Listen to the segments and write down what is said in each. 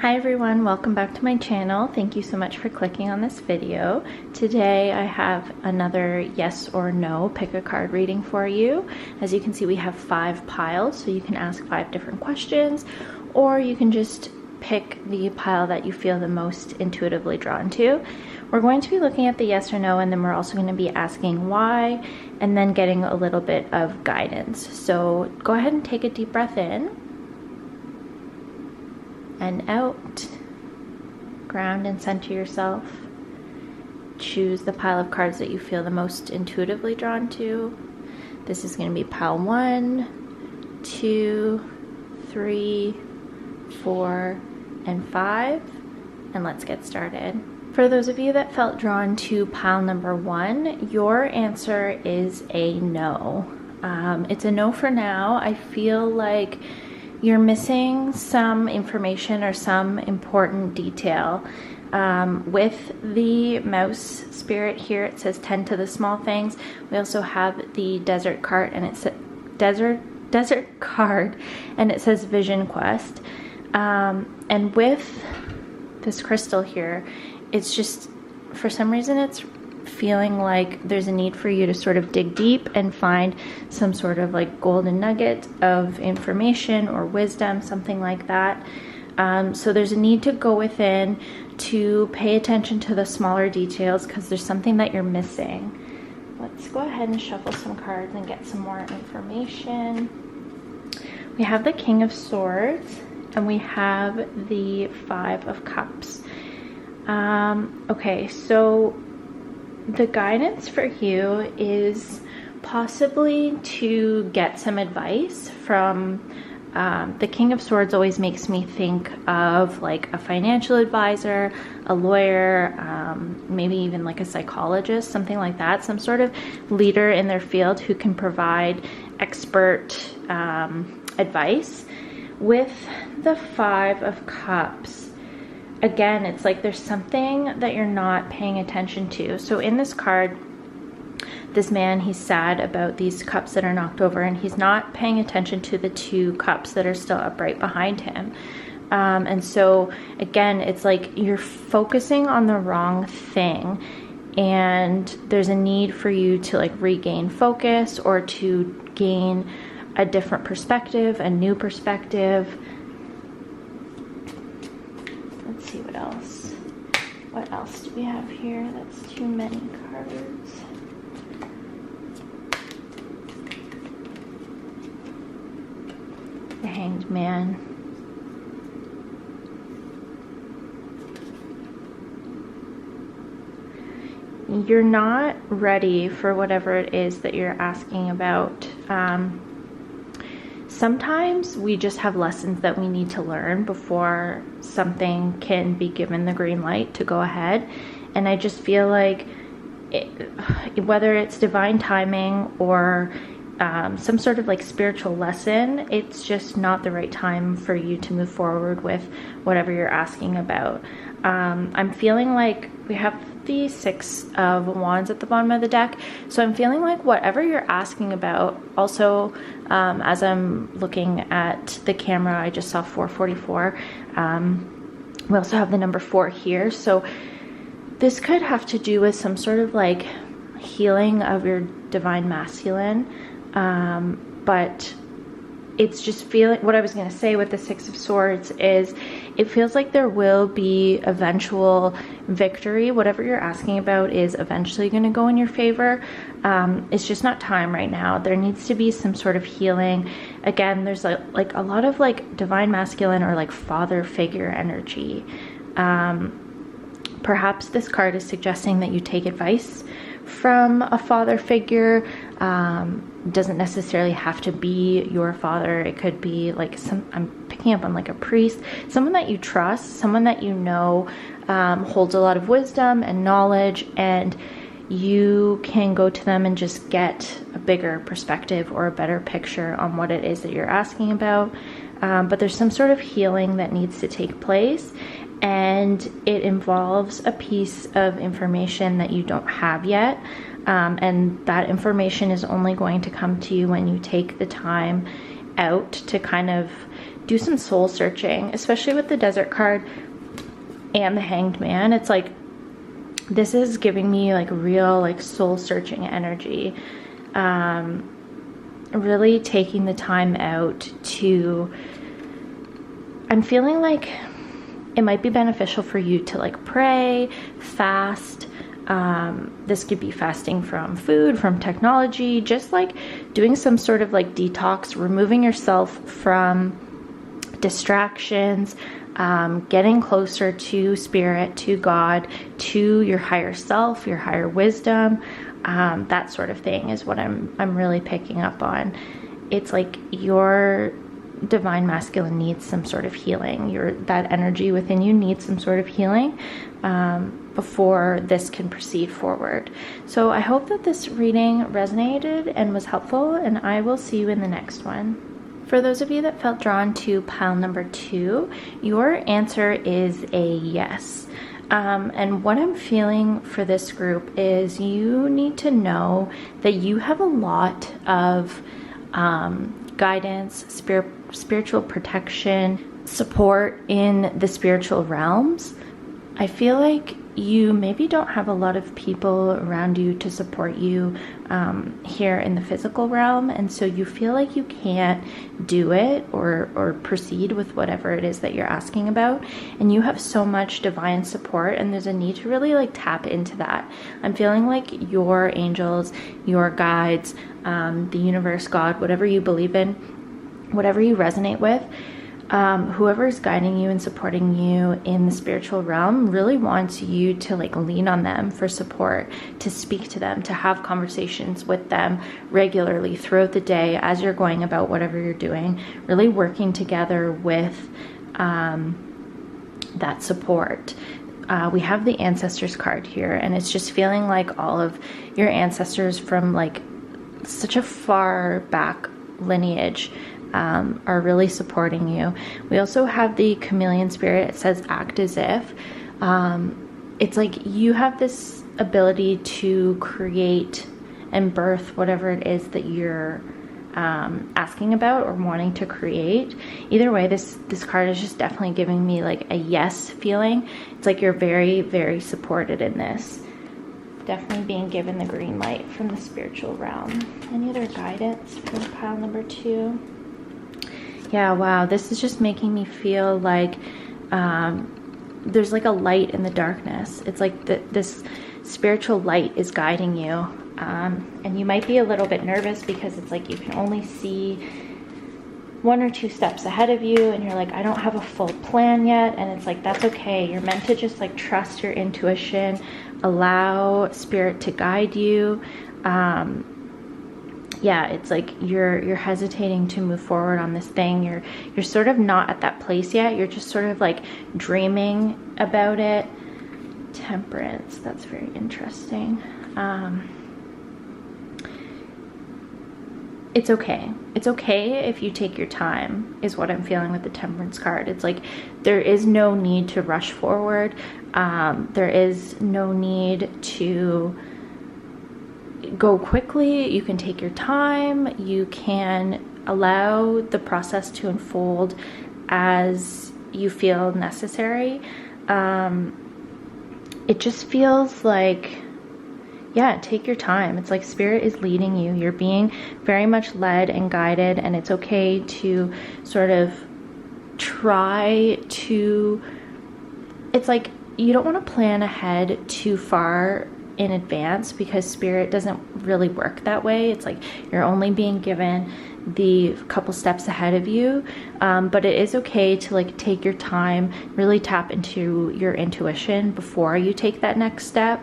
Hi everyone, welcome back to my channel. Thank you so much for clicking on this video. Today I have another yes or no pick a card reading for you. As you can see, we have 5 piles, so you can ask 5 different questions, or you can just pick the pile that you feel the most intuitively drawn to. We're going to be looking at the yes or no, and then we're also going to be asking why, and then getting a little bit of guidance. So go ahead and take a deep breath in and out. Ground and center yourself. Choose the pile of cards that you feel the most intuitively drawn to. This is going to be pile 1, 2, 3, 4, and 5. And let's get started. For those of you that felt drawn to pile number 1, your answer is a no. It's a no for now. I feel like you're missing some information or some important detail. With the mouse spirit here, it says tend to the small things. We also have the desert card, and it's desert card, and it says vision quest. And with this crystal here, it's just, for some reason, it's feeling like there's a need for you to sort of dig deep and find some sort of like golden nugget of information or wisdom, something like that. So there's a need to go within to pay attention to the smaller details because there's something that you're missing. Let's go ahead and shuffle some cards and get some more information. We have the King of Swords and we have the 5 of Cups. Okay, so the guidance for you is possibly to get some advice from the King of Swords. Always makes me think of like a financial advisor, a lawyer, maybe even like a psychologist, something like that, some sort of leader in their field who can provide expert advice. With the 5 of Cups, again, it's like there's something that you're not paying attention to. So in this card, this man, he's sad about these cups that are knocked over, and he's not paying attention to the 2 cups that are still upright behind him. And so again, it's like you're focusing on the wrong thing, and there's a need for you to like regain focus or to gain a different perspective, a new perspective. Let's see what else. What else do we have here? That's too many cards. The Hanged Man. You're not ready for whatever it is that you're asking about. Sometimes we just have lessons that we need to learn before something can be given the green light to go ahead. And I just feel like whether it's divine timing or some sort of like spiritual lesson, it's just not the right time for you to move forward with whatever you're asking about. I'm feeling like we have the 6 of Wands at the bottom of the deck, so I'm feeling like whatever you're asking about. Also, as I'm looking at the camera, I just saw 444. We also have the number 4 here, so this could have to do with some sort of like healing of your divine masculine, but it's just feeling, what I was going to say with the 6 of Swords is it feels like there will be eventual victory. Whatever you're asking about is eventually going to go in your favor. It's just not time right now. There needs to be some sort of healing. Again, there's like a lot of like divine masculine or like father figure energy. Perhaps this card is suggesting that you take advice from a father figure. Doesn't necessarily have to be your father. It could be like I'm picking up on like a priest, someone that you trust, someone that you know holds a lot of wisdom and knowledge, and you can go to them and just get a bigger perspective or a better picture on what it is that you're asking about. But there's some sort of healing that needs to take place, and it involves a piece of information that you don't have yet. And that information is only going to come to you when you take the time out to kind of do some soul searching, especially with the Desert card and the Hanged Man. It's like, this is giving me like real like soul searching energy. Really taking the time out to, I'm feeling like it might be beneficial for you to like pray, fast. This could be fasting from food, from technology, just like doing some sort of like detox, removing yourself from distractions, getting closer to spirit, to God, to your higher self, your higher wisdom. That sort of thing is what I'm really picking up on. It's like your divine masculine needs some sort of healing. That energy within you needs some sort of healing before this can proceed forward. So I hope that this reading resonated and was helpful, and I will see you in the next one. For those of you that felt drawn to pile number 2, your answer is a yes. And what I'm feeling for this group is you need to know that you have a lot of guidance, spiritual protection, support in the spiritual realms. I feel like you maybe don't have a lot of people around you to support you here in the physical realm, and so you feel like you can't do it or proceed with whatever it is that you're asking about, and you have so much divine support, and there's a need to really like tap into that. I'm feeling like your angels, your guides, the universe, God, whatever you believe in, whatever you resonate with, whoever is guiding you and supporting you in the spiritual realm really wants you to like lean on them for support, to speak to them, to have conversations with them regularly throughout the day as you're going about whatever you're doing, really working together with that support. We have the ancestors card here, and it's just feeling like all of your ancestors from like such a far back lineage are really supporting you. We also have the chameleon spirit. It says act as if. It's like you have this ability to create and birth whatever it is that you're asking about or wanting to create. Either way, this card is just definitely giving me like a yes feeling. It's like you're very, very supported in this. Definitely being given the green light from the spiritual realm. Any other guidance for pile number 2? Yeah, wow, this is just making me feel like there's like a light in the darkness. It's like this spiritual light is guiding you. And you might be a little bit nervous because it's like you can only see 1 or 2 steps ahead of you, and you're like, I don't have a full plan yet. And it's like, that's okay. You're meant to just like trust your intuition, allow spirit to guide you. Yeah, it's like you're hesitating to move forward on this thing. You're sort of not at that place yet. You're just sort of like dreaming about it. Temperance, that's very interesting. It's okay. It's okay if you take your time, is what I'm feeling with the Temperance card. It's like there is no need to rush forward. There is no need to go quickly. You can take your time. You can allow the process to unfold as you feel necessary. It just feels like, yeah, take your time. It's like spirit is leading you. You're being very much led and guided, and it's okay to sort of try to, it's like you don't want to plan ahead too far in advance, because spirit doesn't really work that way. It's like you're only being given the couple steps ahead of you, but it is okay to like take your time, really tap into your intuition before you take that next step.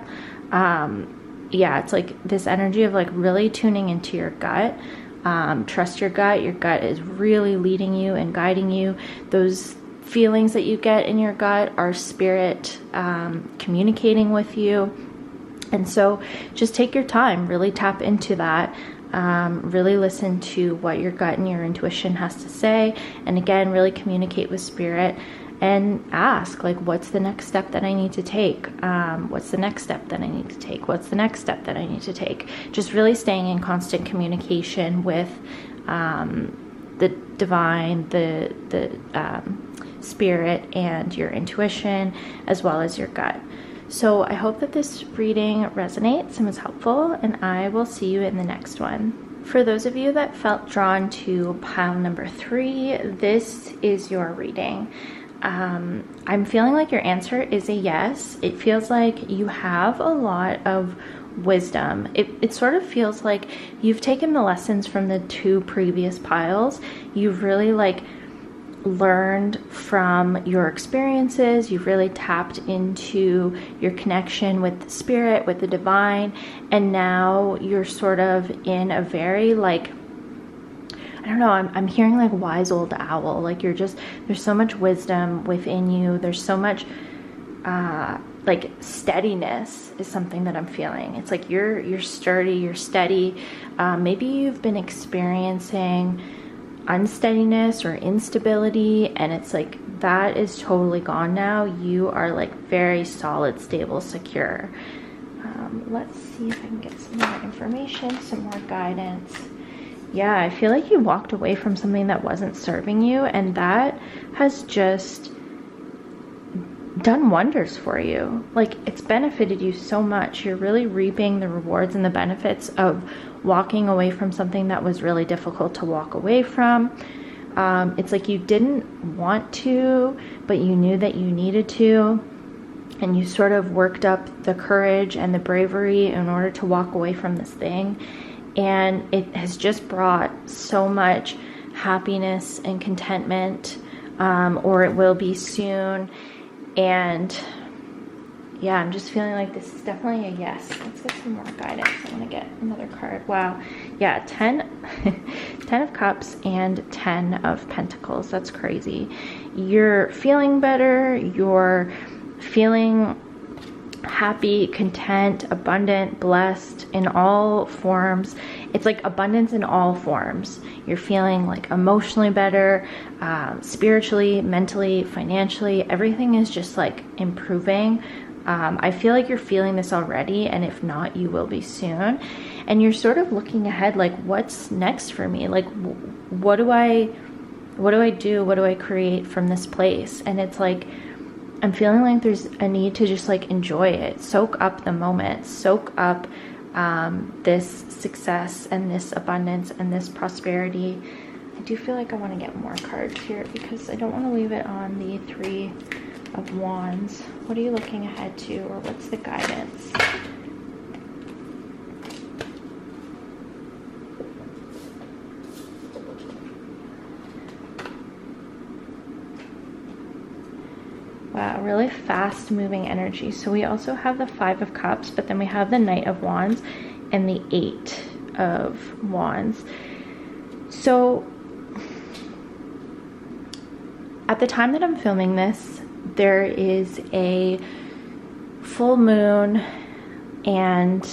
Yeah, it's like this energy of like really tuning into your gut. Trust your gut. Your gut is really leading you and guiding you. Those feelings that you get in your gut are spirit communicating with you. And so just take your time, really tap into that, really listen to what your gut and your intuition has to say. And again, really communicate with spirit and ask, like, what's the next step that I need to take? What's the next step that I need to take? What's the next step that I need to take? Just really staying in constant communication with the divine, the spirit, and your intuition, as well as your gut. So I hope that this reading resonates and was helpful, and I will see you in the next one. For those of you that felt drawn to pile number 3, this is your reading. I'm feeling like your answer is a yes. It feels like you have a lot of wisdom. It sort of feels like you've taken the lessons from the 2 previous piles. You've really learned from your experiences. You've really tapped into your connection with the spirit, with the divine, and now you're sort of in a very I don't know, I'm hearing wise old owl. There's so much wisdom within you. There's so much steadiness is something that I'm feeling. It's like you're sturdy, you're steady. Maybe you've been experiencing unsteadiness or instability, and it's like that is totally gone now. You are very solid, stable, secure. Let's see if I can get some more information, some more guidance. Yeah, I feel like you walked away from something that wasn't serving you, and that has just done wonders for you. It's benefited you so much. You're really reaping the rewards and the benefits of walking away from something that was really difficult to walk away from. It's like you didn't want to, but you knew that you needed to, and you sort of worked up the courage and the bravery in order to walk away from this thing, and it has just brought so much happiness and contentment, or it will be soon. And yeah, I'm just feeling like this is definitely a yes. Let's get some more guidance. I want to get another card. Wow. Yeah, 10 of Cups and 10 of Pentacles. That's crazy. You're feeling better. You're feeling happy, content, abundant, blessed in all forms. It's like abundance in all forms. You're feeling emotionally better, spiritually, mentally, financially. Everything is just improving. I feel like you're feeling this already, and if not, you will be soon. And you're sort of looking ahead, what's next for me? What do I do? What do I create from this place? And it's I'm feeling like there's a need to just enjoy it, soak up the moment, soak up this success and this abundance and this prosperity. I do feel like I want to get more cards here because I don't want to leave it on the 3 of Wands. What are you looking ahead to, or what's the guidance? Wow, really fast moving energy. So we also have the 5 of Cups, but then we have the Knight of Wands and the 8 of Wands. So at the time that I'm filming this, there is a full moon and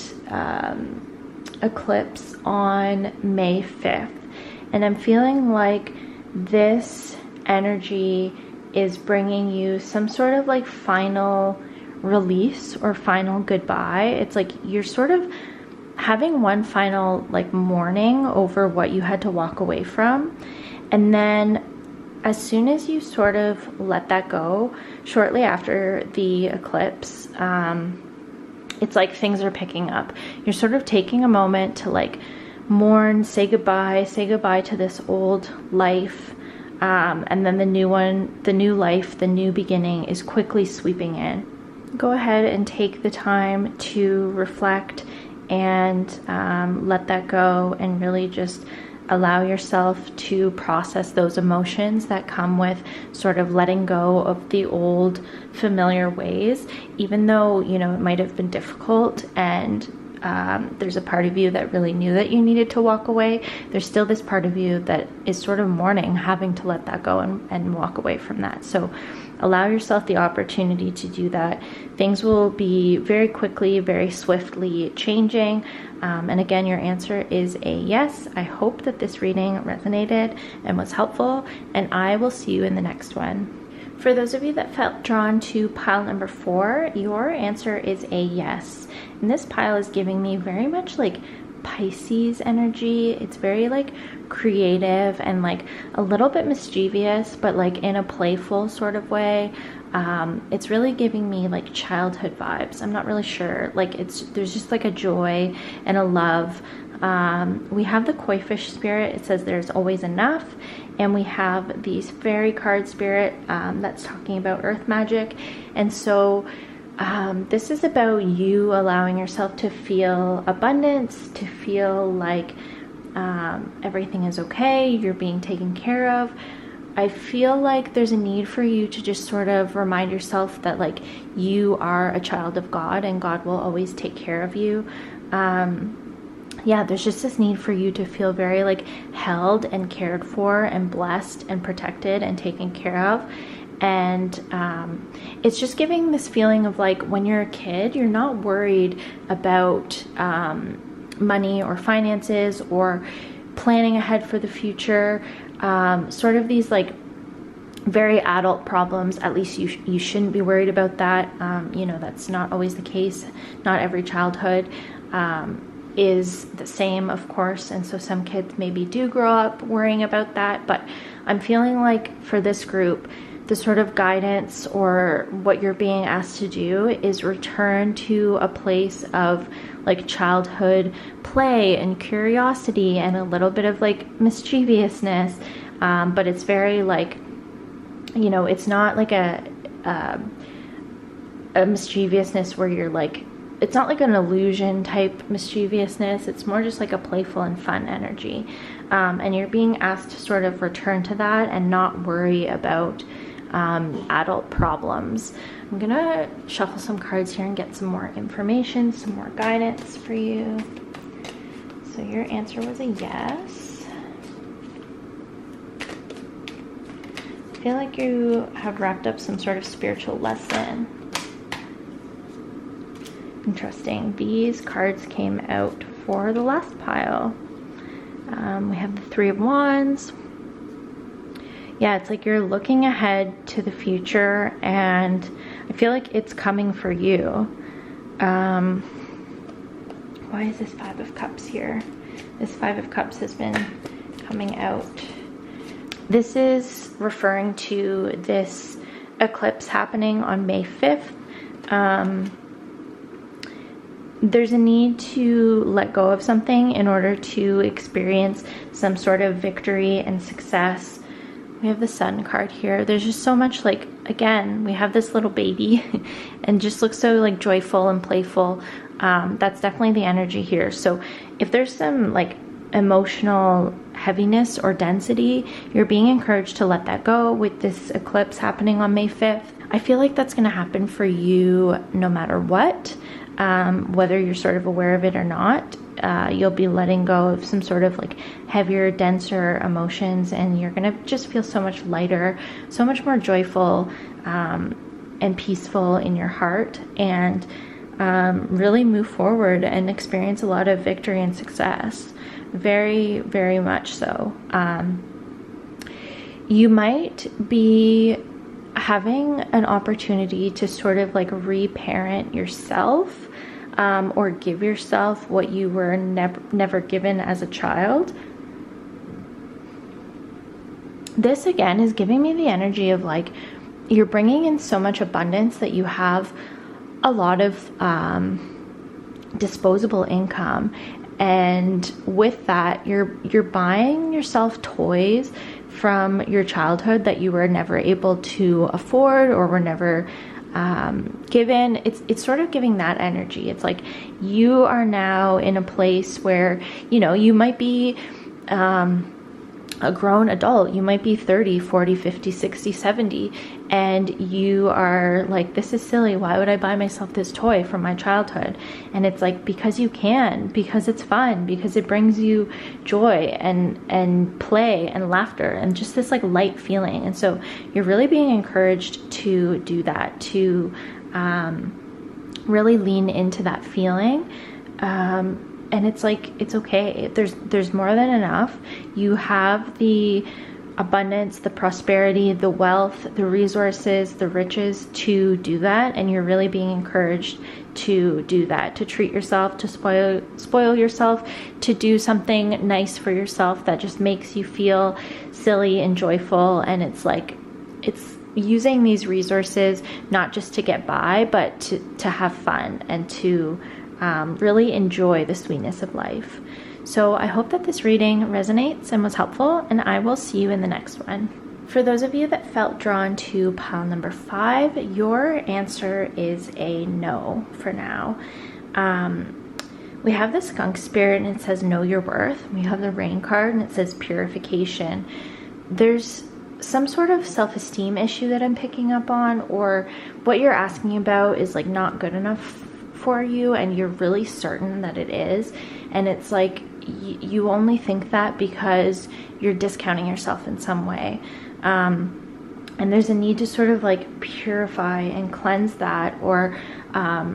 eclipse on May 5th. And I'm feeling like this energy is bringing you some sort of final release or final goodbye. It's like you're sort of having one final mourning over what you had to walk away from, and then as soon as you sort of let that go, shortly after the eclipse, it's like things are picking up. You're sort of taking a moment to mourn, say goodbye to this old life. And then the new one, the new life, the new beginning is quickly sweeping in. Go ahead and take the time to reflect and let that go, and really just allow yourself to process those emotions that come with sort of letting go of the old familiar ways. Even though, it might have been difficult, and there's a part of you that really knew that you needed to walk away, there's still this part of you that is sort of mourning having to let that go and walk away from that. So allow yourself the opportunity to do that. Things will be very quickly, very swiftly changing. And again, your answer is a yes. I hope that this reading resonated and was helpful, and I will see you in the next one. For those of you that felt drawn to pile number 4, your answer is a yes. And this pile is giving me very much Pisces energy. It's very like creative and like a little bit mischievous, but like in a playful sort of way. It's really giving me like childhood vibes. I'm not really sure. Like there's just like a joy and a love. We have the koi fish spirit. It says there's always enough. And we have the fairy card spirit that's talking about earth magic. And so this is about you allowing yourself to feel abundance, to feel like everything is okay, you're being taken care of. I feel like there's a need for you to just sort of remind yourself that like you are a child of God and God will always take care of you. Yeah, there's just this need for you to feel very like held and cared for and blessed and protected and taken care of. And it's just giving this feeling of like when you're a kid, you're not worried about money or finances or planning ahead for the future. Sort of these like very adult problems. At least you shouldn't be worried about that. You know, that's not always the case. Not every childhood is the same, of course, and so some kids maybe do grow up worrying about that. But I'm feeling like for this group, the sort of guidance or what you're being asked to do is return to a place of like childhood play and curiosity and a little bit of like mischievousness, but it's very like, you know, it's not like a mischievousness where you're like, it's not like an illusion type mischievousness. It's more just like a playful and fun energy, and you're being asked to sort of return to that and not worry about adult problems. I'm gonna shuffle some cards here and get some more information, some more guidance for you. So your answer was a yes. I feel like you have wrapped up some sort of spiritual lesson. Interesting. These cards came out for the last pile. We have the Three of Wands. Yeah, it's like you're looking ahead to the future and I feel like it's coming for you. Why is this Five of Cups here? This Five of Cups has been coming out. This is referring to this eclipse happening on May 5th. There's a need to let go of something in order to experience some sort of victory and success. We have the Sun card here. There's just so much like, again, we have this little baby and just looks so like joyful and playful. That's definitely the energy here. So if there's some like emotional heaviness or density, you're being encouraged to let that go with this eclipse happening on May 5th. I feel like that's going to happen for you no matter what, whether you're sort of aware of it or not. You'll be letting go of some sort of like heavier, denser emotions, and you're gonna just feel so much lighter, so much more joyful and peaceful in your heart, and really move forward and experience a lot of victory and success. Very, very much so. You might be having an opportunity to sort of like reparent yourself, or give yourself what you were never given as a child. This again is giving me the energy of like you're bringing in so much abundance that you have a lot of disposable income, and with that you're buying yourself toys from your childhood that you were never able to afford or were never given. It's sort of giving that energy. It's like you are now in a place where, you know, you might be a grown adult. You might be 30, 40, 50, 60, 70, and you are like, this is silly. Why would I buy myself this toy from my childhood? And it's like, because you can, because it's fun, because it brings you joy and play and laughter and just this like light feeling. And so you're really being encouraged to do that, to really lean into that feeling. And it's like, it's okay. There's more than enough. You have the abundance, the prosperity, the wealth, the resources, the riches to do that. And you're really being encouraged to do that, to treat yourself, to spoil yourself, to do something nice for yourself that just makes you feel silly and joyful. And it's like, it's using these resources not just to get by, but to have fun and to really enjoy the sweetness of life. So I hope that this reading resonates and was helpful, and I will see you in the next one. For those of you that felt drawn to pile number 5, your answer is a no for now. We have the skunk spirit and it says know your worth. We have the rain card and it says purification. There's some sort of self-esteem issue that I'm picking up on, or what you're asking about is like not good enough for you and you're really certain that it is. And it's like you only think that because you're discounting yourself in some way. And there's a need to sort of like purify and cleanse that, or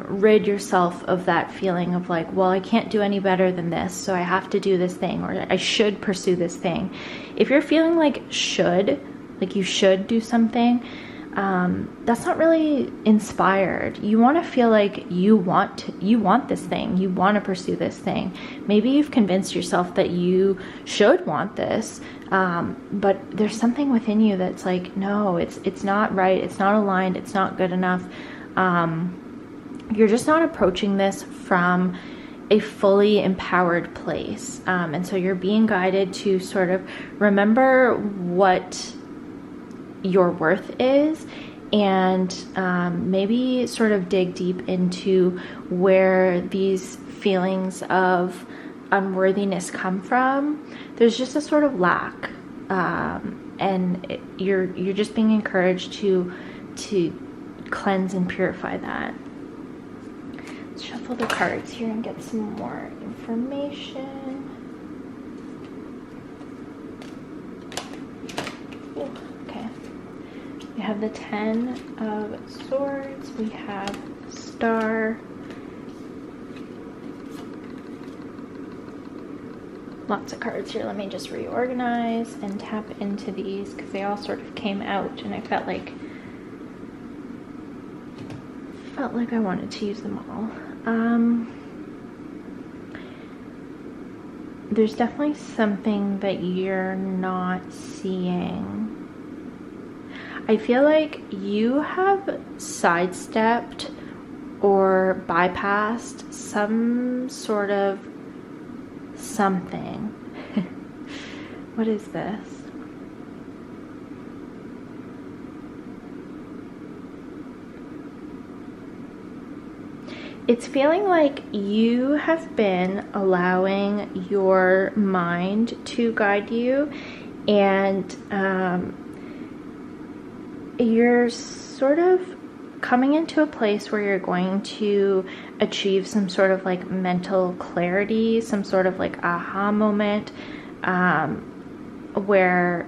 rid yourself of that feeling of like, well, I can't do any better than this, so I have to do this thing, or I should pursue this thing. If you're feeling like you should do something, that's not really inspired. You want to feel like you want this thing, you want to pursue this thing. Maybe you've convinced yourself that you should want this, but there's something within you that's like, no, it's not right, it's not aligned, it's not good enough. You're just not approaching this from a fully empowered place, and so you're being guided to sort of remember what your worth is, and maybe sort of dig deep into where these feelings of unworthiness come from. There's just a sort of lack, and you're just being encouraged to cleanse and purify that. Let's shuffle the cards here and get some more information. Ooh, okay. We have the 10 of Swords, we have Star, lots of cards here. Let me just reorganize and tap into these because they all sort of came out and I felt like I wanted to use them all. There's definitely something that you're not seeing. I feel like you have sidestepped or bypassed some sort of something. What is this? It's feeling like you have been allowing your mind to guide you, and you're sort of coming into a place where you're going to achieve some sort of like mental clarity, some sort of like aha moment, where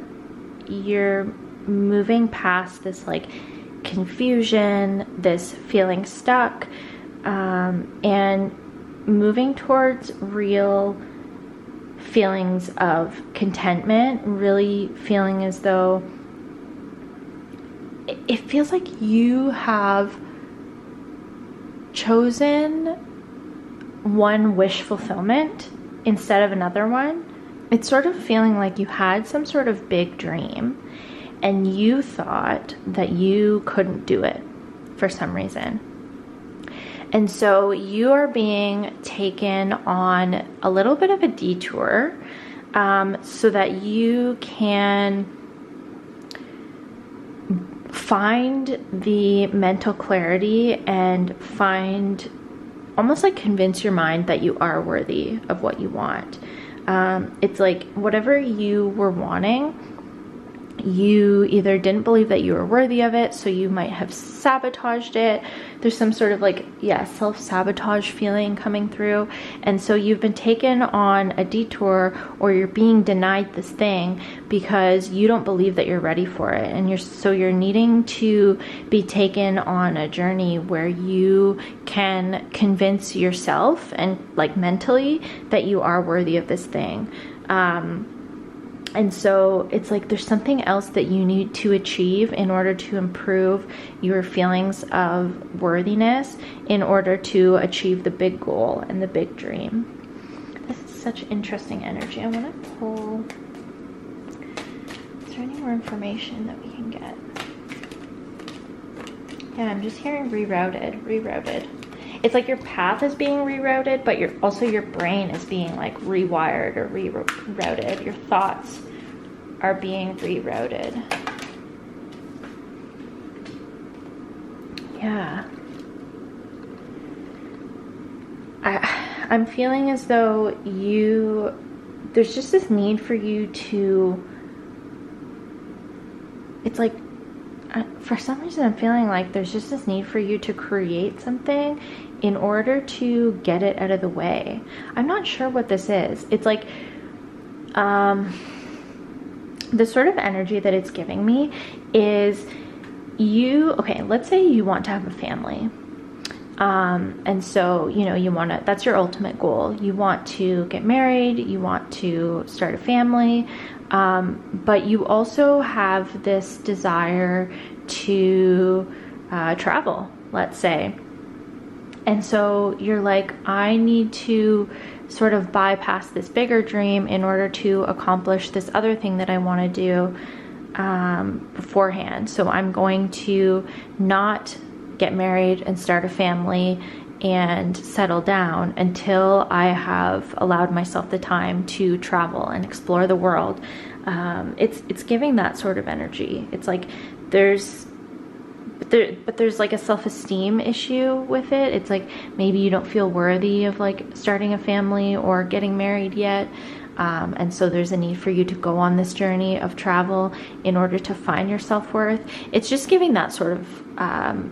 you're moving past this like confusion, this feeling stuck, and moving towards real feelings of contentment, really feeling as though it feels like you have chosen one wish fulfillment instead of another one. It's sort of feeling like you had some sort of big dream and you thought that you couldn't do it for some reason. And so you are being taken on a little bit of a detour, so that you can find the mental clarity and find, almost like convince your mind that you are worthy of what you want. It's like whatever you were wanting, you either didn't believe that you were worthy of it, so you might have sabotaged it. There's some sort of like, self-sabotage feeling coming through. And so you've been taken on a detour, or you're being denied this thing because you don't believe that you're ready for it. And you're needing to be taken on a journey where you can convince yourself and like mentally that you are worthy of this thing. And so it's like there's something else that you need to achieve in order to improve your feelings of worthiness, in order to achieve the big goal and the big dream. This is such interesting energy. I want to pull. Is there any more information that we can get? Yeah, I'm just hearing rerouted. It's like your path is being rerouted, but your brain is being like rewired or rerouted. Your thoughts are being rerouted. Yeah. I'm feeling as though there's just this need for you to, it's like, for some reason I'm feeling like there's just this need for you to create something in order to get it out of the way. I'm not sure what this is. It's like, the sort of energy that it's giving me is okay, let's say you want to have a family. And so, that's your ultimate goal. You want to get married, you want to start a family, but you also have this desire to travel, let's say. And so you're like, I need to sort of bypass this bigger dream in order to accomplish this other thing that I want to do beforehand. So I'm going to not get married and start a family and settle down until I have allowed myself the time to travel and explore the world. It's giving that sort of energy. It's like there's like a self-esteem issue with it. It's like maybe you don't feel worthy of like starting a family or getting married yet. And so there's a need for you to go on this journey of travel in order to find your self-worth. It's just giving that sort of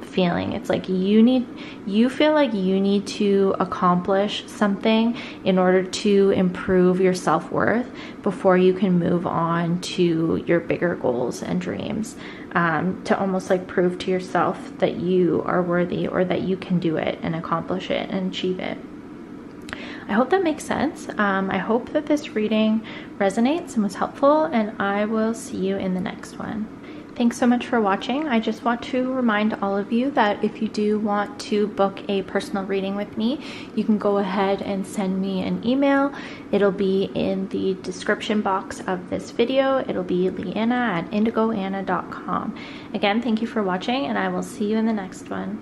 feeling. It's like you feel like you need to accomplish something in order to improve your self-worth before you can move on to your bigger goals and dreams, to almost like prove to yourself that you are worthy or that you can do it and accomplish it and achieve it. I hope that makes sense. I hope that this reading resonates and was helpful, and I will see you in the next one. Thanks so much for watching. I just want to remind all of you that if you do want to book a personal reading with me, you can go ahead and send me an email. It'll be in the description box of this video. It'll be leanna@indigoanna.com. Again, thank you for watching, and I will see you in the next one.